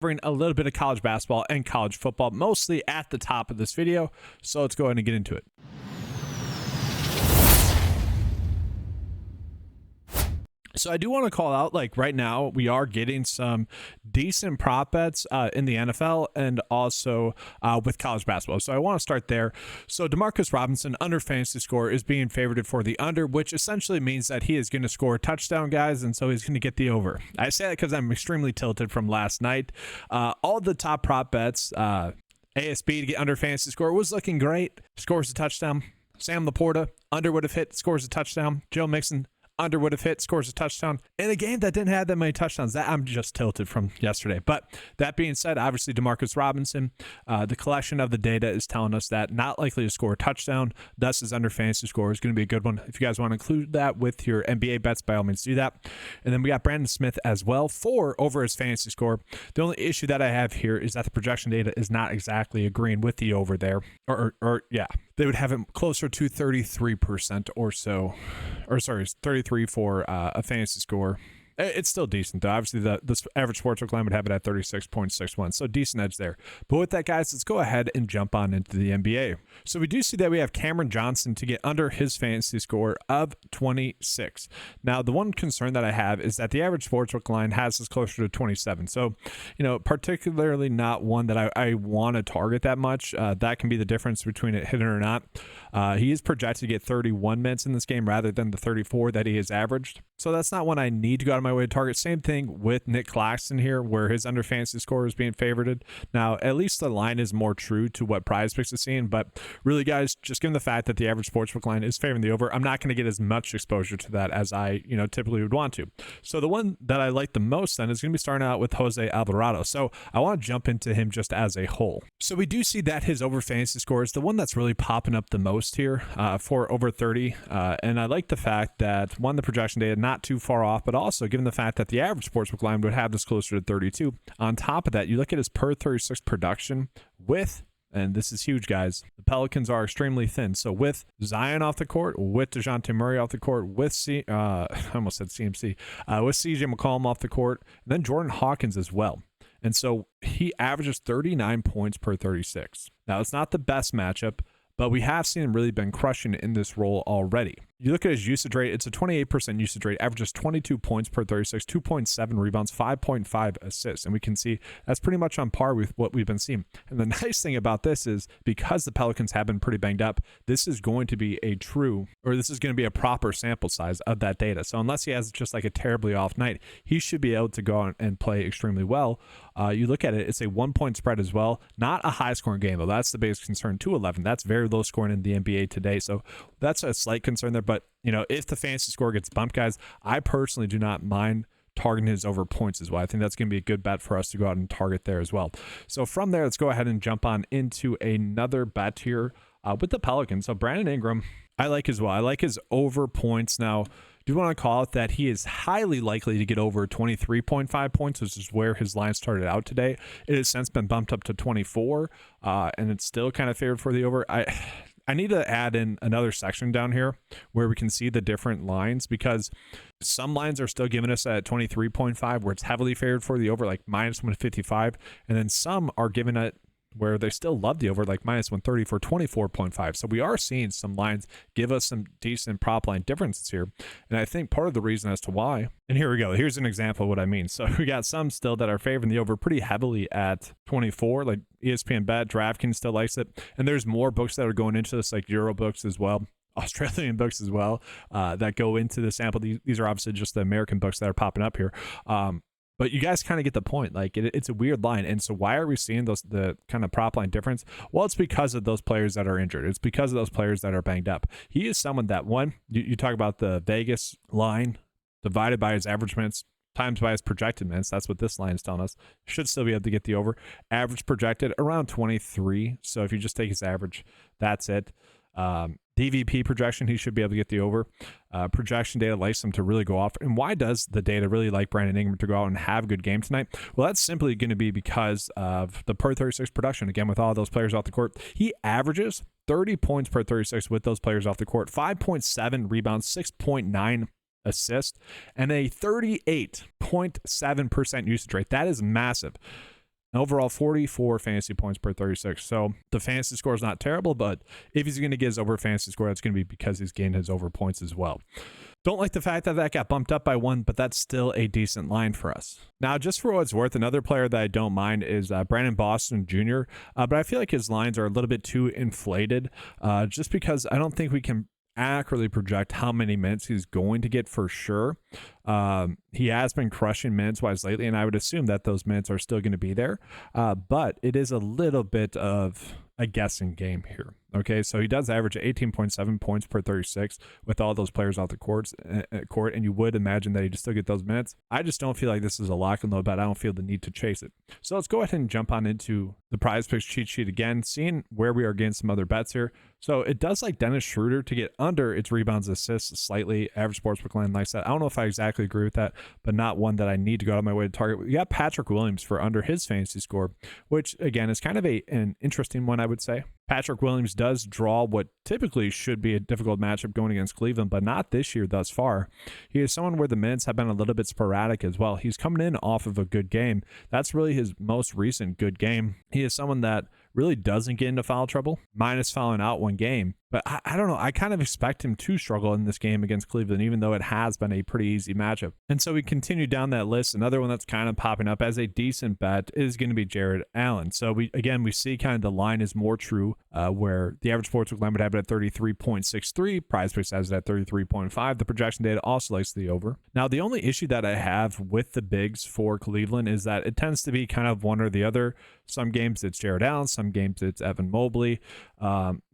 covering a little bit of college basketball and college football, mostly at the top of this video. So let's go ahead and get into it. So I do want to call out, like right now, we are getting some decent prop bets in the NFL and also with college basketball. So I want to start there. So DeMarcus Robinson under fantasy score is being favored for the under, which essentially means that he is going to score a touchdown, guys, and so he's going to get the over. I say that because I'm extremely tilted from last night. All the top prop bets, ASB to get under fantasy score was looking great. Scores a touchdown. Sam Laporta under would have hit, scores a touchdown. Joe Mixon under would have hit, scores a touchdown in a game that didn't have that many touchdowns. That I'm just tilted from yesterday. But that being said, obviously DeMarcus Robinson, the collection of the data is telling us that not likely to score a touchdown. Thus, his under fantasy score is going to be a good one. If you guys want to include that with your NBA bets, by all means do that. And then we got Brandon Smith as well for over his fantasy score. The only issue that I have here is that the projection data is not exactly agreeing with the over there. Or yeah, they would have it closer to 33% or so. Or sorry, 33 for a fantasy score. It's still decent, though. Obviously, the average sportsbook line would have it at 36.61, so decent edge there. But with that, guys, let's go ahead and jump on into the NBA. So we do see that we have Cameron Johnson to get under his fantasy score of 26. Now, the one concern that I have is that the average sportsbook line has us closer to 27. So, particularly not one that I want to target that much. That can be the difference between it hitting or not. He is projected to get 31 minutes in this game rather than the 34 that he has averaged. So that's not one I need to go out of my way to target. Same thing with Nick Claxton here, where his under fantasy score is being favorited. Now, at least the line is more true to what PrizePicks is seeing, but really, guys, just given the fact that the average sportsbook line is favoring the over, I'm not going to get as much exposure to that as I, typically would want to. So the one that I like the most then is going to be starting out with Jose Alvarado. So I want to jump into him just as a whole. So we do see that his over fantasy score is the one that's really popping up the most here for over 30. And I like the fact that, one, the projection data not too far off, but also given the fact that the average sportsbook line would have this closer to 32. On top of that, you look at his per 36 production with, and this is huge, guys, the Pelicans are extremely thin. So with Zion off the court, with DeJounte Murray off the court, with I almost said CMC, with CJ McCollum off the court, and then Jordan Hawkins as well. And so he averages 39 points per 36. Now, it's not the best matchup, but we have seen him really been crushing in this role already. You look at his usage rate, it's a 28% usage rate, averages 22 points per 36, 2.7 rebounds, 5.5 assists. And we can see that's pretty much on par with what we've been seeing. And the nice thing about this is because the Pelicans have been pretty banged up, this is going to be this is going to be a proper sample size of that data. So unless he has just like a terribly off night, he should be able to go on and play extremely well. You look at it, it's a 1-point spread as well. Not a high scoring game, though. That's the biggest concern. 211. That's very low scoring in the NBA today. So that's a slight concern there. But, if the fantasy score gets bumped, guys, I personally do not mind targeting his over points as well. I think that's going to be a good bet for us to go out and target there as well. So from there, let's go ahead and jump on into another bet here with the Pelicans. So Brandon Ingram, I like as well. I like his over points. Now, do want to call out that he is highly likely to get over 23.5 points, which is where his line started out today. It has since been bumped up to 24, and it's still kind of favored for the over. I need to add in another section down here where we can see the different lines, because some lines are still giving us at 23.5 where it's heavily favored for the over, like minus 155, and then some are giving it where they still love the over, like minus 130 for 24.5. So we are seeing some lines give us some decent prop line differences here. And I think part of the reason as to why, and here we go. Here's an example of what I mean. So we got some still that are favoring the over pretty heavily at 24, like ESPN Bet, DraftKings still likes it. And there's more books that are going into this, like Euro books as well, Australian books as well, that go into the sample. These are obviously just the American books that are popping up here. But you guys kind of get the point. Like it's a weird line. And so why are we seeing the kind of prop line difference? Well, it's because of those players that are injured. It's because of those players that are banged up. He is someone that, one, you talk about the Vegas line divided by his average minutes times by his projected minutes. That's what this line is telling us. Should still be able to get the over. Average projected around 23. So if you just take his average, that's it. DVP projection, he should be able to get the over. Projection data likes him to really go off. And why does the data really like Brandon Ingram to go out and have a good game tonight? Well, that's simply going to be because of the per 36 production. Again, with all those players off the court, he averages 30 points per 36 with those players off the court, 5.7 rebounds, 6.9 assists, and a 38.7% usage rate. That is massive. Overall, 44 fantasy points per 36. So the fantasy score is not terrible, but if he's going to get his over fantasy score, that's going to be because he's gained his over points as well. Don't like the fact that that got bumped up by 1, but that's still a decent line for us. Now, just for what it's worth, another player that I don't mind is Brandon Boston Jr., but I feel like his lines are a little bit too inflated just because I don't think we can accurately project how many minutes he's going to get for sure. He has been crushing minutes wise lately, and I would assume that those minutes are still going to be there, but it is a little bit of a guessing game here. Okay, so he does average 18.7 points per 36 with all those players off the court, and you would imagine that he just still get those minutes. I just don't feel like this is a lock and load bet. I don't feel the need to chase it. So let's go ahead and jump on into the PrizePicks cheat sheet again, seeing where we are getting some other bets here. So it does like Dennis Schroeder to get under its rebounds, assists slightly. Average sportsbook line likes that. I don't know if I exactly agree with that, but not one that I need to go out of my way to target. We got Patrick Williams for under his fantasy score, which again is kind of an interesting one, I would say. Patrick Williams does draw what typically should be a difficult matchup going against Cleveland, but not this year thus far. He is someone where the minutes have been a little bit sporadic as well. He's coming in off of a good game. That's really his most recent good game. He is someone that really doesn't get into foul trouble, minus fouling out one game. But I don't know. I kind of expect him to struggle in this game against Cleveland, even though it has been a pretty easy matchup. And so we continue down that list. Another one that's kind of popping up as a decent bet is going to be Jared Allen. So we see kind of the line is more true, where the average sportsbook line would have it at 33.63. PrizePicks has it at 33.5. The projection data also likes the over. Now, the only issue that I have with the bigs for Cleveland is that it tends to be kind of one or the other. Some games it's Jared Allen, some games it's Evan Mobley.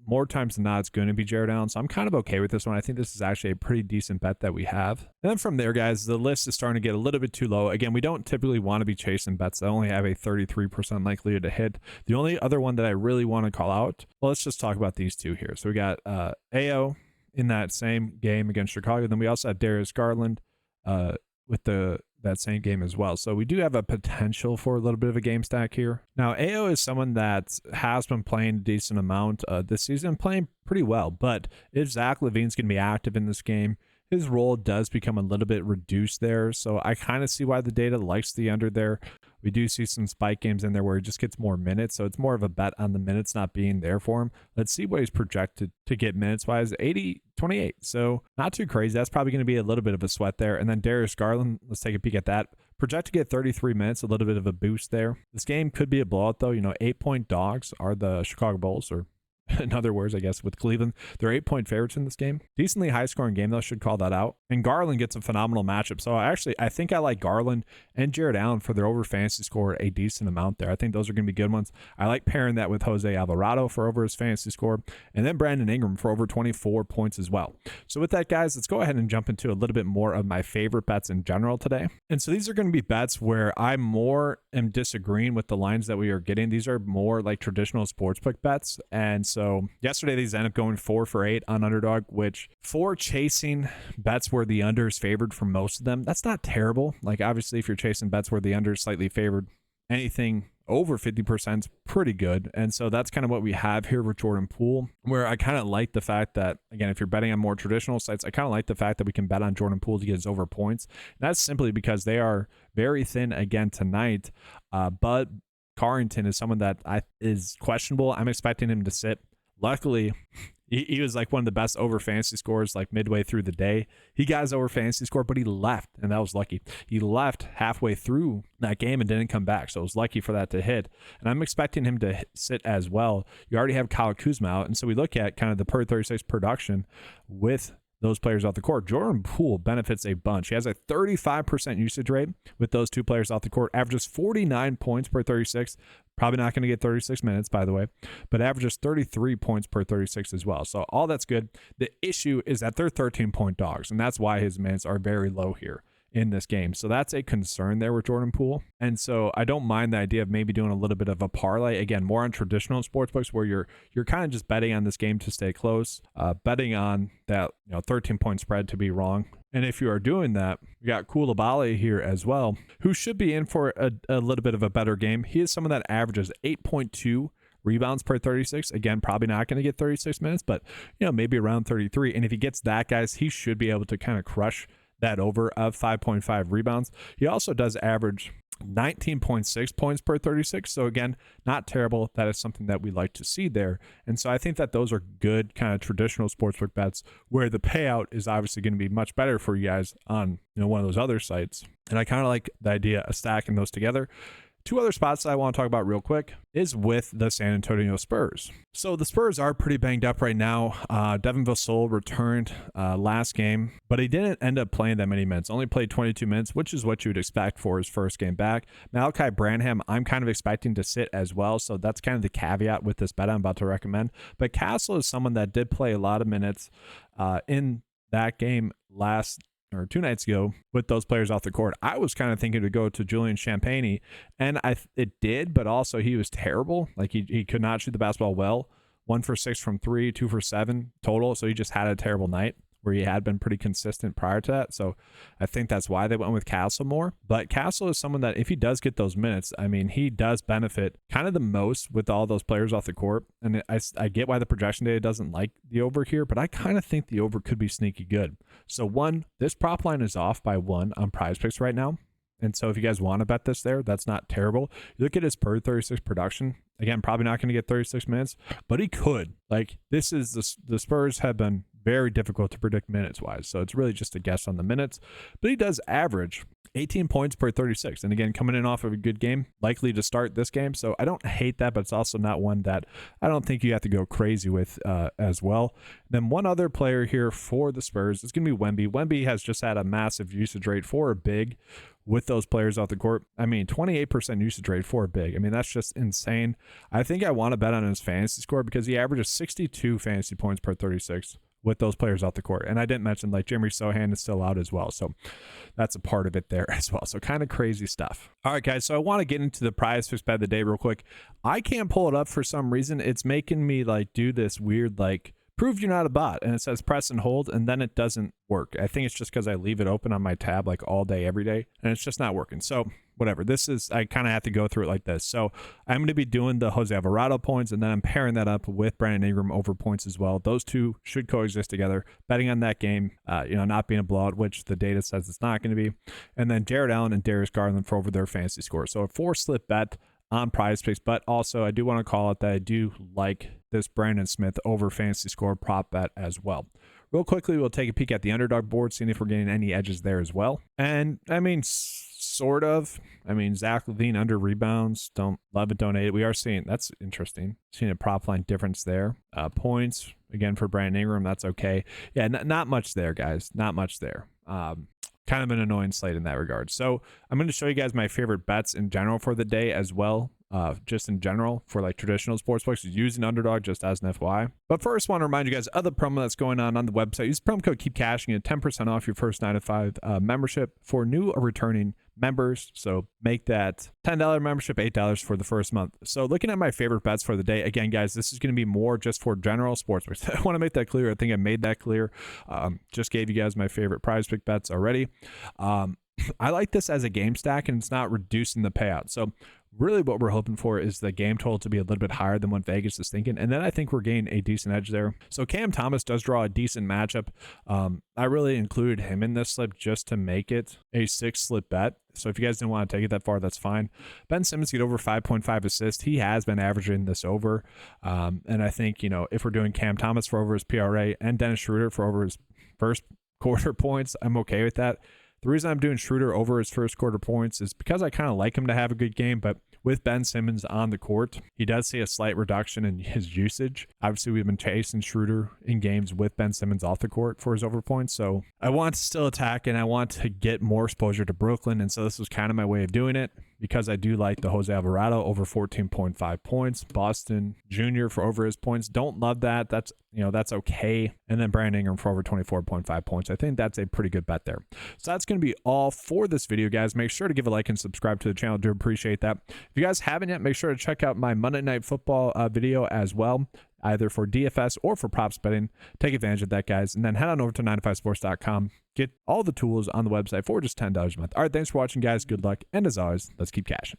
More times than not, it's going to be Jared Allen. So I'm kind of okay with this one. I think this is actually a pretty decent bet that we have. And then from there, guys, the list is starting to get a little bit too low. Again, we don't typically want to be chasing bets that only have a 33% likelihood to hit. The only other one that I really want to call out, well, let's just talk about these two here. So we got AO in that same game against Chicago. Then we also have Darius Garland with that same game as well. So we do have a potential for a little bit of a game stack here. Now, AO is someone that has been playing a decent amount this season, playing pretty well. But if Zach LaVine's going to be active in this game, his role does become a little bit reduced there. So I kind of see why the data likes the under there. We do see some spike games in there where he just gets more minutes. So it's more of a bet on the minutes not being there for him. Let's see what he's projected to get minutes wise. 80-28. So not too crazy. That's probably going to be a little bit of a sweat there. And then Darius Garland, let's take a peek at that. Project to get 33 minutes, a little bit of a boost there. This game could be a blowout though. 8-point dogs are the Chicago Bulls, or in other words, I guess, with Cleveland. They're 8-point favorites in this game. Decently high-scoring game, though, should call that out. And Garland gets a phenomenal matchup. So I think I like Garland and Jared Allen for their over fantasy score a decent amount there. I think those are going to be good ones. I like pairing that with Jose Alvarado for over his fantasy score, and then Brandon Ingram for over 24 points as well. So with that, guys, let's go ahead and jump into a little bit more of my favorite bets in general today. And so these are going to be bets where I more am disagreeing with the lines that we are getting. These are more like traditional sportsbook bets. And so yesterday, these ended up going 4 for 8 on Underdog, which for chasing bets where the under is favored for most of them, that's not terrible. Like obviously, if you're chasing bets where the under is slightly favored, anything over 50% is pretty good. And so that's kind of what we have here with Jordan Poole, where I kind of like the fact that, again, if you're betting on more traditional sites, I kind of like the fact that we can bet on Jordan Poole to get his over points. And that's simply because they are very thin again tonight. But Carrington is someone that is questionable. I'm expecting him to sit. Luckily, he was like one of the best over fantasy scores like midway through the day. He got his over fantasy score, but he left, and that was lucky. He left halfway through that game and didn't come back, so it was lucky for that to hit. And I'm expecting him to sit as well. You already have Kyle Kuzma out, and so we look at kind of the per 36 production with those players off the court. Jordan Poole benefits a bunch. He has a 35% usage rate with those two players off the court, averages 49 points per 36. Probably not going to get 36 minutes, by the way, but averages 33 points per 36 as well. So all that's good. The issue is that they're 13-point dogs, and that's why his minutes are very low here in this game. So that's a concern there with Jordan Poole. And so I don't mind the idea of maybe doing a little bit of a parlay, again, more on traditional sportsbooks where you're kind of just betting on this game to stay close, betting on that 13-point spread to be wrong. And if you are doing that, we got Koulibaly here as well, who should be in for a little bit of a better game. He is someone that averages 8.2 rebounds per 36. Again, probably not going to get 36 minutes, but maybe around 33. And if he gets that, guys, he should be able to kind of crush that over of 5.5 rebounds. He also does average 19.6 points per 36. So again, not terrible. That is something that we like to see there. And so I think that those are good kind of traditional sportsbook bets where the payout is obviously going to be much better for you guys on, one of those other sites. And I kind of like the idea of stacking those together. Two other spots that I want to talk about real quick is with the San Antonio Spurs. So the Spurs are pretty banged up right now. Devin Vassell returned last game, but he didn't end up playing that many minutes. Only played 22 minutes, which is what you would expect for his first game back. Malachi Branham, I'm kind of expecting to sit as well. So that's kind of the caveat with this bet I'm about to recommend. But Castle is someone that did play a lot of minutes in that game last or 2 nights ago with those players off the court. I was kind of thinking to go to Julian Champagnie, and it did, but also he was terrible. Like he could not shoot the basketball well. 1 for 6 from 3, 2 for 7 total. So he just had a terrible night where he had been pretty consistent prior to that. So I think that's why they went with Castle more. But Castle is someone that if he does get those minutes, I mean, he does benefit kind of the most with all those players off the court. And I get why the projection data doesn't like the over here, but I kind of think the over could be sneaky good. So this prop line is off by 1 on PrizePicks right now. And so if you guys want to bet this there, that's not terrible. You look at his per 36 production. Again, probably not going to get 36 minutes, but he could. Like this is the Spurs have been very difficult to predict minutes wise. So it's really just a guess on the minutes, but he does average 18 points per 36. And again, coming in off of a good game, likely to start this game. So I don't hate that, but it's also not one that I don't think you have to go crazy with as well. Then one other player here for the Spurs is going to be Wemby. Wemby has just had a massive usage rate for a big with those players off the court. I mean, 28% usage rate for a big. I mean, that's just insane. I think I want to bet on his fantasy score because he averages 62 fantasy points per 36 with those players off the court. And I didn't mention like Jeremy Sohan is still out as well. So that's a part of it there as well. So kind of crazy stuff. All right, guys. So I want to get into the PrizePicks bet of the day real quick. I can't pull it up for some reason. It's making me like do this weird like prove you're not a bot, and it says press and hold, and then it doesn't work. I think it's just because I leave it open on my tab like all day, every day, and it's just not working. So whatever, I kind of have to go through it like this. So I'm going to be doing the Jose Alvarado points, and then I'm pairing that up with Brandon Ingram over points as well. Those two should coexist together. Betting on that game, not being a blowout, which the data says it's not going to be. And then Jared Allen and Darius Garland for over their fantasy score. So a 4-slip bet on PrizePicks, but also I do want to call it that I do like this Brandon Smith over fantasy score prop bet as well. Real quickly, we'll take a peek at the underdog board, seeing if we're getting any edges there as well. And I mean, sort of. I mean, Zach LaVine under rebounds. Don't love it, don't hate it. We are seeing, that's interesting, seeing a prop line difference there. Points, again, for Brandon Ingram, that's okay. Yeah, not much there, guys. Not much there. Kind of an annoying slate in that regard. So I'm going to show you guys my favorite bets in general for the day as well. Just in general for like traditional sportsbooks using Underdog just as an FYI. But first, I want to remind you guys of the promo that's going on the website. Use promo code KEEPCASHING and 10% off your first 9 to 5 membership for new or returning members. So make that $10 membership $8 for the first month. So looking at my favorite bets for the day, again, guys, this is going to be more just for general sportsbooks. I want to make that clear. I think I made that clear. Just gave you guys my favorite PrizePick bets already. I like this as a game stack, and it's not reducing the payout. So really what we're hoping for is the game total to be a little bit higher than what Vegas is thinking. And then I think we're gaining a decent edge there. So Cam Thomas does draw a decent matchup. I really included him in this slip just to make it a 6-slip bet. So if you guys didn't want to take it that far, that's fine. Ben Simmons get over 5.5 assists. He has been averaging this over. And I think, if we're doing Cam Thomas for over his PRA and Dennis Schroeder for over his first quarter points, I'm okay with that. The reason I'm doing Schroeder over his first quarter points is because I kind of like him to have a good game, but with Ben Simmons on the court, he does see a slight reduction in his usage. Obviously, we've been chasing Schroeder in games with Ben Simmons off the court for his over points, so I want to still attack, and I want to get more exposure to Brooklyn, and so this was kind of my way of doing it because I do like the Jose Alvarado over 14.5 points. Boston Jr. for over his points. Don't love that. That's okay. And then Brandon Ingram for over 24.5 points. I think that's a pretty good bet there. So that's going to be all for this video, guys. Make sure to give a like and subscribe to the channel. Do appreciate that. If you guys haven't yet, make sure to check out my Monday Night Football video as well, either for DFS or for props betting. Take advantage of that, guys. And then head on over to 9to5sports.com. Get all the tools on the website for just $10 a month. All right, thanks for watching, guys. Good luck. And as always, let's keep cashing.